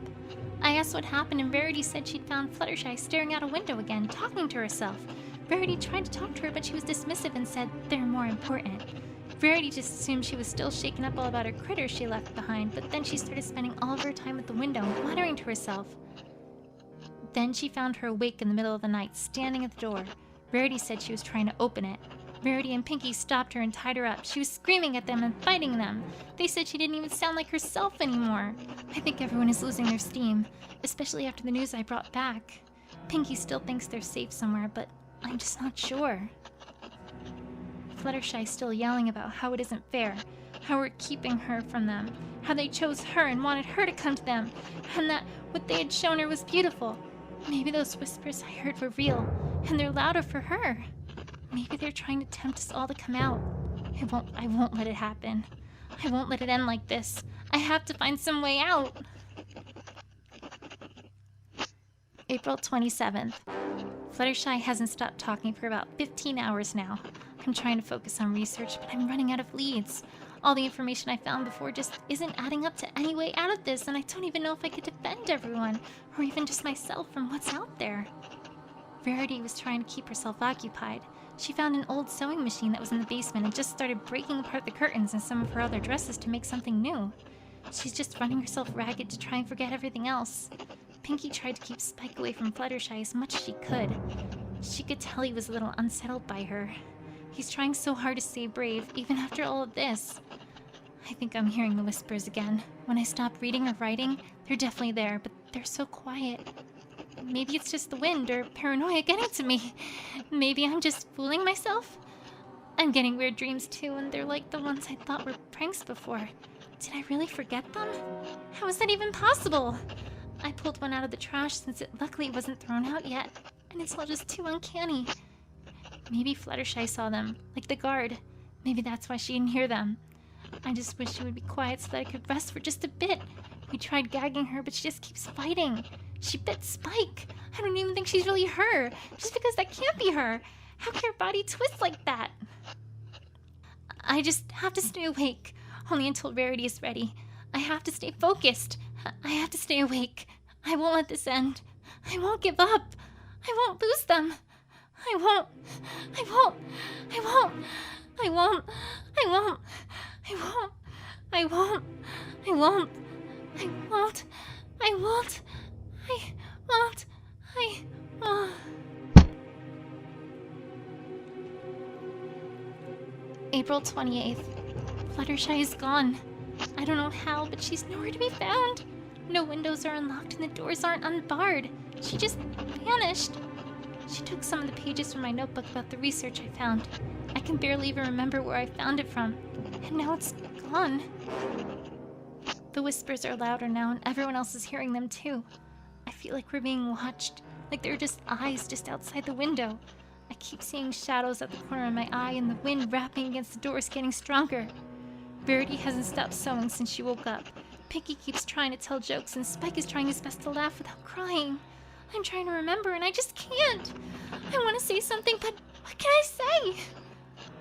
I asked what happened and Verity said she'd found Fluttershy staring out a window again, talking to herself. Verity tried to talk to her, but she was dismissive and said they're more important. Verity just assumed she was still shaken up all about her critters she left behind, but then she started spending all of her time at the window, muttering to herself. Then she found her awake in the middle of the night, standing at the door. Verity said she was trying to open it. Verity and Pinky stopped her and tied her up. She was screaming at them and fighting them. They said she didn't even sound like herself anymore. I think everyone is losing their steam, especially after the news I brought back. Pinky still thinks they're safe somewhere, but I'm just not sure. Fluttershy's still yelling about how it isn't fair, how we're keeping her from them, how they chose her and wanted her to come to them, and that what they had shown her was beautiful. Maybe those whispers I heard were real, and they're louder for her. Maybe they're trying to tempt us all to come out. I won't let it happen. I won't let it end like this. I have to find some way out. April 27th. Fluttershy hasn't stopped talking for about 15 hours now. I'm trying to focus on research, but I'm running out of leads. All the information I found before just isn't adding up to any way out of this, and I don't even know if I could defend everyone, or even just myself from what's out there. Verity was trying to keep herself occupied. She found an old sewing machine that was in the basement and just started breaking apart the curtains and some of her other dresses to make something new. She's just running herself ragged to try and forget everything else. Pinkie tried to keep Spike away from Fluttershy as much as she could. She could tell he was a little unsettled by her. He's trying so hard to stay brave, even after all of this. I think I'm hearing the whispers again. When I stop reading or writing, they're definitely there, but they're so quiet. Maybe it's just the wind or paranoia getting to me. Maybe I'm just fooling myself? I'm getting weird dreams too, and they're like the ones I thought were pranks before. Did I really forget them? How is that even possible? I pulled one out of the trash since it luckily wasn't thrown out yet, and it's all just too uncanny. Maybe Fluttershy saw them, like the guard. Maybe that's why she didn't hear them. I just wish she would be quiet so that I could rest for just a bit. We tried gagging her, but she just keeps fighting. She bit Spike. I don't even think she's really her, just because that can't be her. How can her body twist like that? I just have to stay awake, only until Rarity is ready. I have to stay focused. I have to stay awake. I won't let this end. I won't give up. I won't lose them. I won't. I won't. I won't. I won't. I won't. I won't. I won't. I won't. I won't. I won't. I won't. I won't. April 28th. Fluttershy is gone. I don't know how, but she's nowhere to be found. No windows are unlocked and the doors aren't unbarred. She just vanished. She took some of the pages from my notebook about the research I found. I can barely even remember where I found it from. And now it's gone. The whispers are louder now and everyone else is hearing them too. I feel like we're being watched. Like there are just eyes just outside the window. I keep seeing shadows at the corner of my eye and the wind rapping against the door is getting stronger. Verity hasn't stopped sewing since she woke up. Pinkie keeps trying to tell jokes and Spike is trying his best to laugh without crying. I'm trying to remember and I just can't. I want to say something, but what can I say?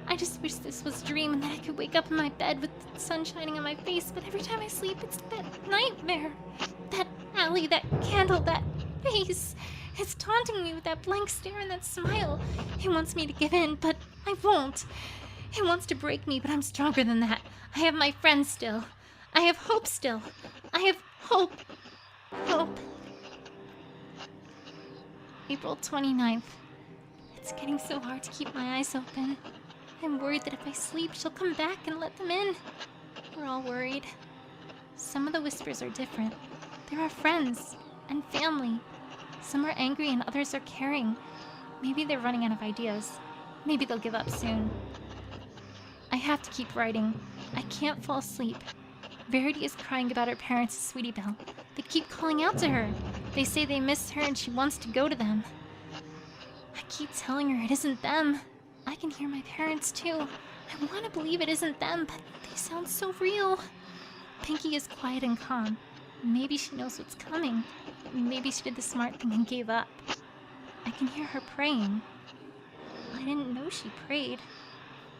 I just wish this was a dream and that I could wake up in my bed with the sun shining on my face, but every time I sleep, it's that nightmare. That alley, that candle, that face. It's taunting me with that blank stare and that smile. It wants me to give in, but I won't. It wants to break me, but I'm stronger than that. I have my friends still. I have hope still. I have hope. Hope. April 29th. It's getting so hard to keep my eyes open. I'm worried that if I sleep, she'll come back and let them in. We're all worried. Some of the whispers are different. There are friends and family. Some are angry and others are caring. Maybe they're running out of ideas. Maybe they'll give up soon. I have to keep writing. I can't fall asleep. Verity is crying about her parents at Sweetie Belle. They keep calling out to her. They say they miss her and she wants to go to them. I keep telling her it isn't them. I can hear my parents too. I want to believe it isn't them, but they sound so real. Pinkie is quiet and calm. Maybe she knows what's coming. Maybe she did the smart thing and gave up. I can hear her praying. I didn't know she prayed.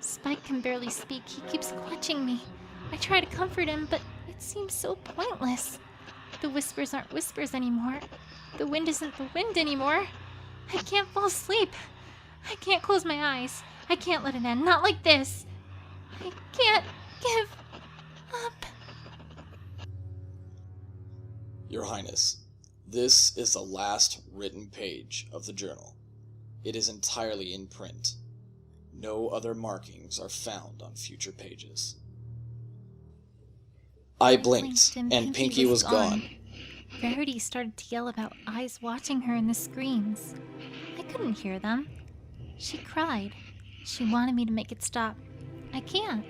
Spike can barely speak. He keeps clutching me. I try to comfort him, but it seems so pointless. The whispers aren't whispers anymore. The wind isn't the wind anymore. I can't fall asleep. I can't close my eyes. I can't let it end. Not like this. I can't give up. Your Highness, this is the last written page of the journal. It is entirely in print. No other markings are found on future pages. I blinked, and Pinkie was gone. Verity started to yell about eyes watching her in the screens. I couldn't hear them. She cried. She wanted me to make it stop. I can't.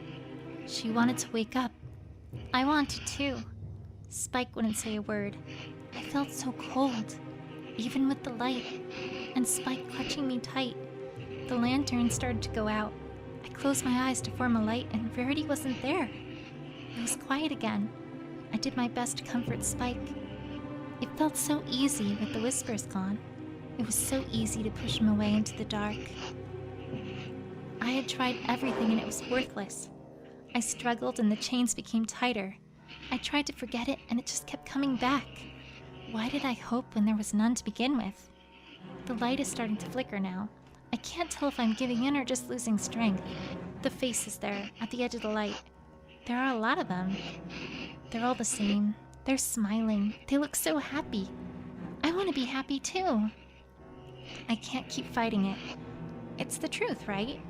She wanted to wake up. I wanted to. Spike wouldn't say a word. I felt so cold, even with the light, and Spike clutching me tight. The lantern started to go out. I closed my eyes to form a light, and Verity wasn't there. It was quiet again. I did my best to comfort Spike. It felt so easy with the whispers gone. It was so easy to push him away into the dark. I had tried everything and it was worthless. I struggled and the chains became tighter. I tried to forget it and it just kept coming back. Why did I hope when there was none to begin with? The light is starting to flicker now. I can't tell if I'm giving in or just losing strength. The face is there, at the edge of the light. There are a lot of them. They're all the same. They're smiling. They look so happy. I want to be happy too. I can't keep fighting it. It's the truth, right?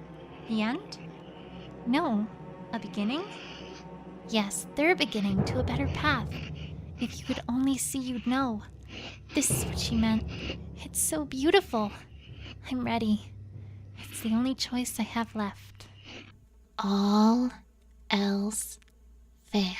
The end? No. A beginning? Yes, they're a beginning to a better path. If you could only see, you'd know. This is what she meant. It's so beautiful. I'm ready. It's the only choice I have left. All else failed.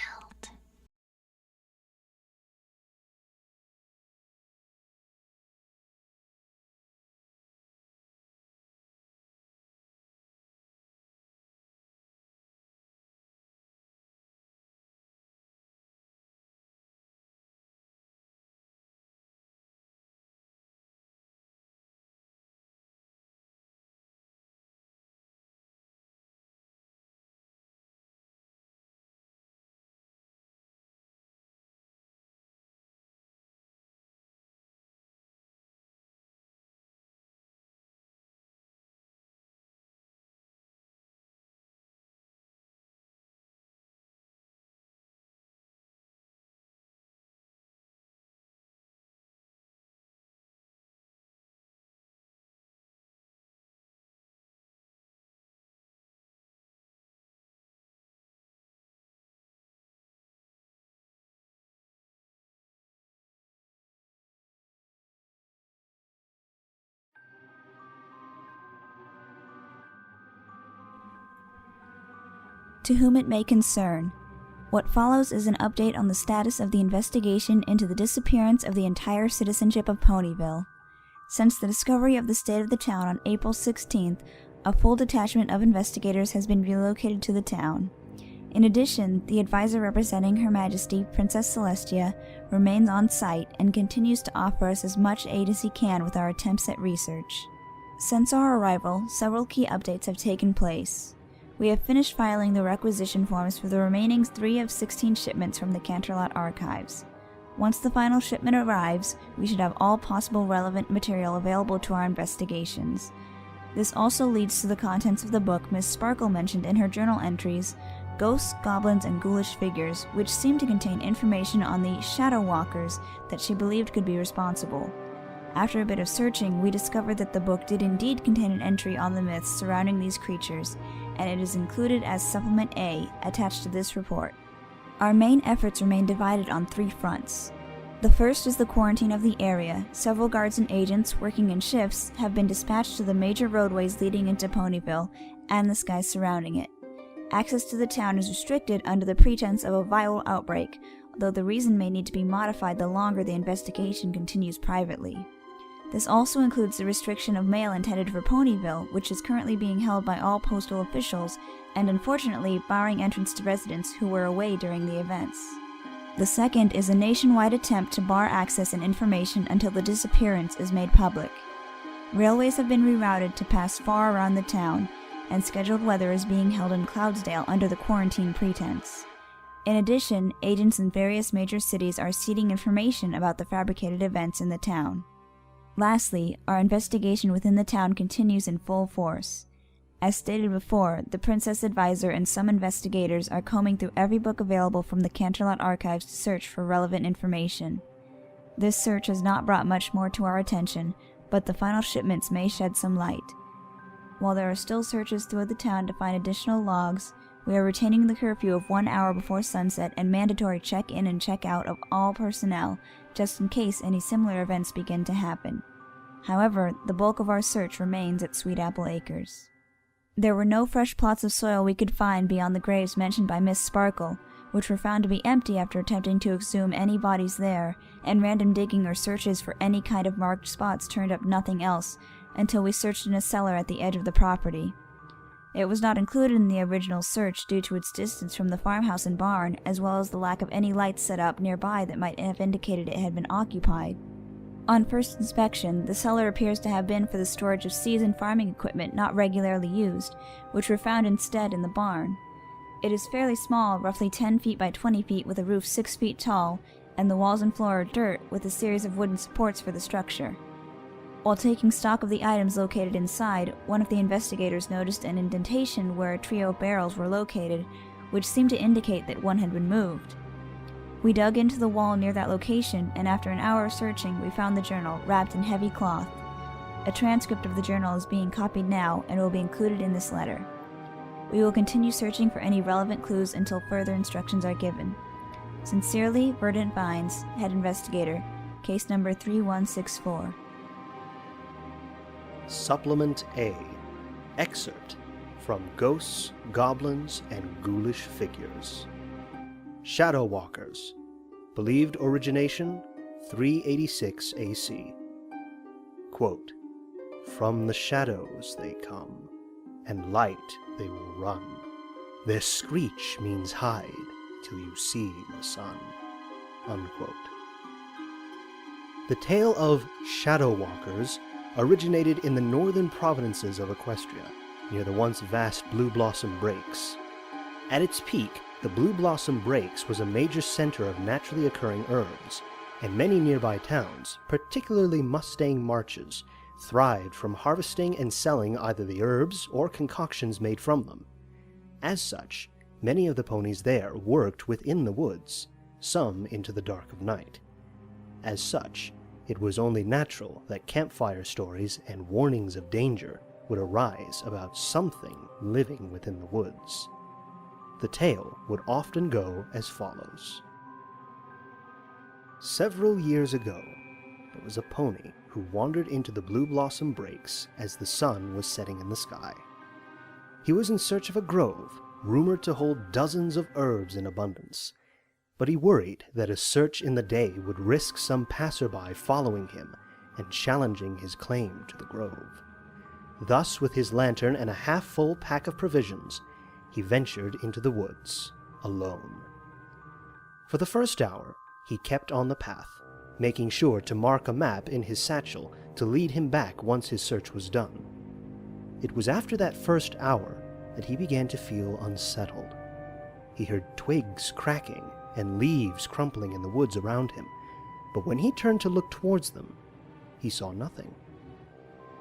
To whom it may concern, what follows is an update on the status of the investigation into the disappearance of the entire citizenship of Ponyville. Since the discovery of the state of the town on April 16th, a full detachment of investigators has been relocated to the town. In addition, the advisor representing Her Majesty, Princess Celestia, remains on site and continues to offer us as much aid as he can with our attempts at research. Since our arrival, several key updates have taken place. We have finished filing the requisition forms for the remaining 3 of 16 shipments from the Canterlot archives. Once the final shipment arrives, we should have all possible relevant material available to our investigations. This also leads to the contents of the book Miss Sparkle mentioned in her journal entries, Ghosts, Goblins, and Ghoulish Figures, which seem to contain information on the Shadow Walkers that she believed could be responsible. After a bit of searching, we discovered that the book did indeed contain an entry on the myths surrounding these creatures, and it is included as Supplement A, attached to this report. Our main efforts remain divided on 3 fronts. The first is the quarantine of the area. Several guards and agents, working in shifts, have been dispatched to the major roadways leading into Ponyville, and the skies surrounding it. Access to the town is restricted under the pretense of a viral outbreak, though the reason may need to be modified the longer the investigation continues privately. This also includes the restriction of mail intended for Ponyville, which is currently being held by all postal officials, and unfortunately barring entrance to residents who were away during the events. The second is a nationwide attempt to bar access and information until the disappearance is made public. Railways have been rerouted to pass far around the town, and scheduled weather is being held in Cloudsdale under the quarantine pretense. In addition, agents in various major cities are seeding information about the fabricated events in the town. Lastly, our investigation within the town continues in full force. As stated before, the Princess Advisor and some investigators are combing through every book available from the Canterlot archives to search for relevant information. This search has not brought much more to our attention, but the final shipments may shed some light. While there are still searches throughout the town to find additional logs, we are retaining the curfew of 1 hour before sunset and mandatory check-in and check-out of all personnel, just in case any similar events begin to happen. However, the bulk of our search remains at Sweet Apple Acres. There were no fresh plots of soil we could find beyond the graves mentioned by Miss Sparkle, which were found to be empty after attempting to exhume any bodies there, and random digging or searches for any kind of marked spots turned up nothing else, until we searched in a cellar at the edge of the property. It was not included in the original search due to its distance from the farmhouse and barn, as well as the lack of any lights set up nearby that might have indicated it had been occupied. On first inspection, the cellar appears to have been for the storage of seasoned farming equipment not regularly used, which were found instead in the barn. It is fairly small, roughly 10 feet by 20 feet, with a roof 6 feet tall, and the walls and floor are dirt with a series of wooden supports for the structure. While taking stock of the items located inside, one of the investigators noticed an indentation where a trio of barrels were located, which seemed to indicate that one had been moved. We dug into the wall near that location, and after an hour of searching, we found the journal wrapped in heavy cloth. A transcript of the journal is being copied now and will be included in this letter. We will continue searching for any relevant clues until further instructions are given. Sincerely, Verdant Vines, Head Investigator, Case Number 3164. Supplement A. Excerpt from Ghosts, Goblins, and Ghoulish Figures. Shadow Walkers. Believed origination 386 AC. Quote, "From the shadows they come, and light they will run. Their screech means hide till you see the sun." Unquote. The tale of Shadow Walkers originated in the northern provinces of Equestria, near the once vast Blue Blossom Breaks. At its peak, the Blue Blossom Breaks was a major center of naturally occurring herbs, and many nearby towns, particularly Mustang Marches, thrived from harvesting and selling either the herbs or concoctions made from them. As such, many of the ponies there worked within the woods, some into the dark of night. As such, it was only natural that campfire stories and warnings of danger would arise about something living within the woods. The tale would often go as follows. Several years ago, there was a pony who wandered into the Blue Blossom Breaks as the sun was setting in the sky. He was in search of a grove, rumored to hold dozens of herbs in abundance, but he worried that a search in the day would risk some passerby following him and challenging his claim to the grove. Thus, with his lantern and a half-full pack of provisions, he ventured into the woods, alone. For the first hour, he kept on the path, making sure to mark a map in his satchel to lead him back once his search was done. It was after that first hour that he began to feel unsettled. He heard twigs cracking and leaves crumpling in the woods around him, but when he turned to look towards them, he saw nothing.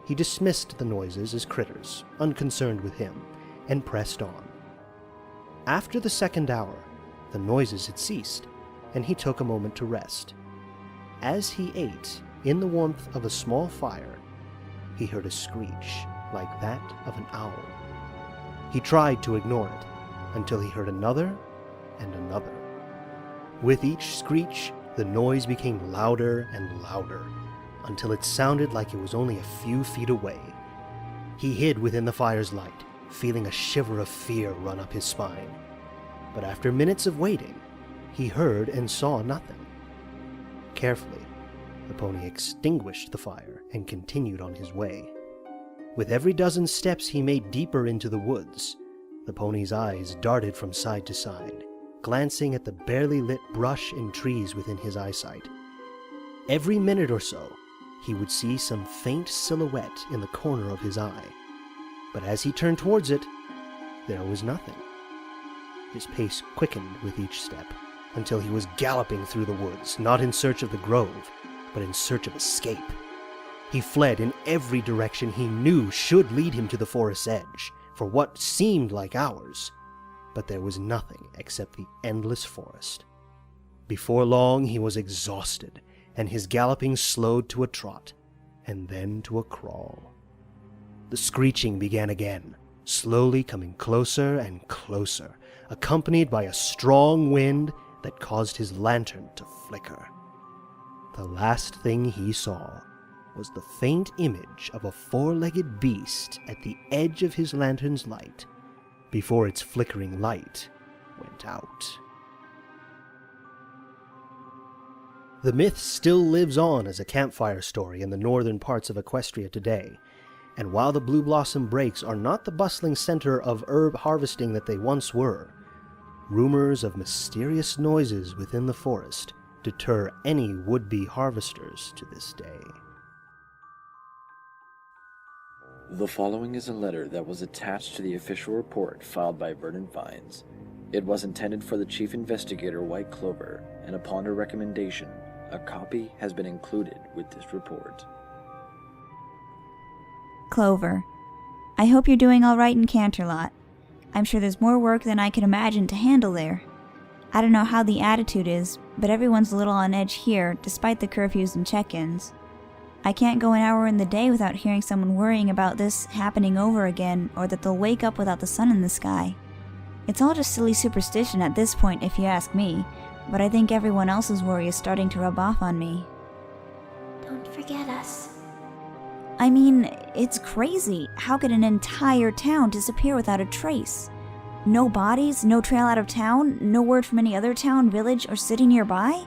He dismissed the noises as critters, unconcerned with him, and pressed on. After the second hour, the noises had ceased, and he took a moment to rest. As he ate, in the warmth of a small fire, he heard a screech like that of an owl. He tried to ignore it, until he heard another and another. With each screech, the noise became louder and louder, until it sounded like it was only a few feet away. He hid within the fire's light, feeling a shiver of fear run up his spine. But after minutes of waiting, he heard and saw nothing. Carefully, the pony extinguished the fire and continued on his way. With every dozen steps he made deeper into the woods, the pony's eyes darted from side to side, glancing at the barely lit brush and trees within his eyesight. Every minute or so, he would see some faint silhouette in the corner of his eye. But as he turned towards it, there was nothing. His pace quickened with each step, until he was galloping through the woods, not in search of the grove, but in search of escape. He fled in every direction he knew should lead him to the forest's edge, for what seemed like hours, but there was nothing except the endless forest. Before long he was exhausted, and his galloping slowed to a trot, and then to a crawl. The screeching began again, slowly coming closer and closer, accompanied by a strong wind that caused his lantern to flicker. The last thing he saw was the faint image of a four-legged beast at the edge of his lantern's light, before its flickering light went out. The myth still lives on as a campfire story in the northern parts of Equestria today, and while the Blue Blossom Breaks are not the bustling center of herb harvesting that they once were, rumors of mysterious noises within the forest deter any would-be harvesters to this day. The following is a letter that was attached to the official report filed by Verdant Vines, It was intended for the Chief Investigator White Clover, and upon her recommendation, a copy has been included with this report. Clover, I hope you're doing alright in Canterlot. I'm sure there's more work than I could imagine to handle there. I don't know how the attitude is, but everyone's a little on edge here, despite the curfews and check-ins. I can't go an hour in the day without hearing someone worrying about this happening over again, or that they'll wake up without the sun in the sky. It's all just silly superstition at this point, if you ask me, but I think everyone else's worry is starting to rub off on me. Don't forget us. I mean, it's crazy. How could an entire town disappear without a trace? No bodies, no trail out of town, no word from any other town, village, or city nearby?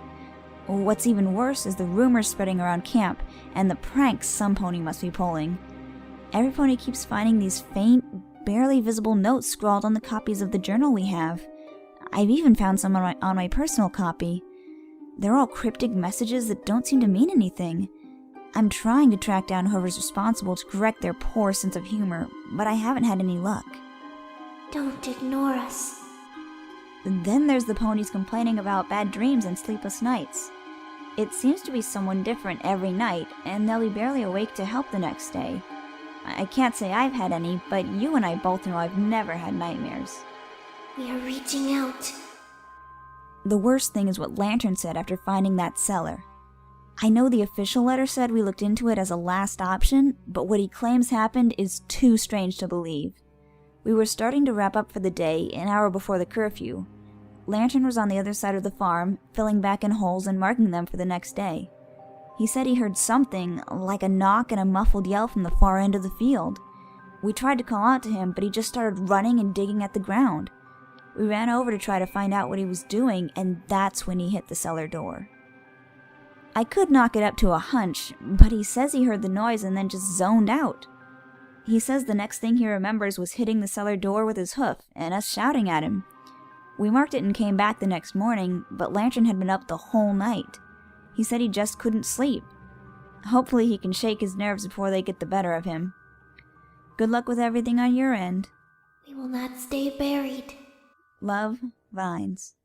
What's even worse is the rumors spreading around camp, and the pranks some pony must be pulling. Every pony keeps finding these faint, barely visible notes scrawled on the copies of the journal we have. I've even found some on my personal copy. They're all cryptic messages that don't seem to mean anything. I'm trying to track down whoever's responsible to correct their poor sense of humor, but I haven't had any luck. Don't ignore us. Then there's the ponies complaining about bad dreams and sleepless nights. It seems to be someone different every night, and they'll be barely awake to help the next day. I can't say I've had any, but you and I both know I've never had nightmares. We are reaching out. The worst thing is what Lantern said after finding that cellar. I know the official letter said we looked into it as a last option, but what he claims happened is too strange to believe. We were starting to wrap up for the day, an hour before the curfew. Lantern was on the other side of the farm, filling back in holes and marking them for the next day. He said he heard something, like a knock and a muffled yell from the far end of the field. We tried to call out to him, but he just started running and digging at the ground. We ran over to try to find out what he was doing, and that's when he hit the cellar door. I could knock it up to a hunch, but he says he heard the noise and then just zoned out. He says the next thing he remembers was hitting the cellar door with his hoof, and us shouting at him. We marked it and came back the next morning, but Lantern had been up the whole night. He said he just couldn't sleep. Hopefully he can shake his nerves before they get the better of him. Good luck with everything on your end. We will not stay buried. Love, Vines.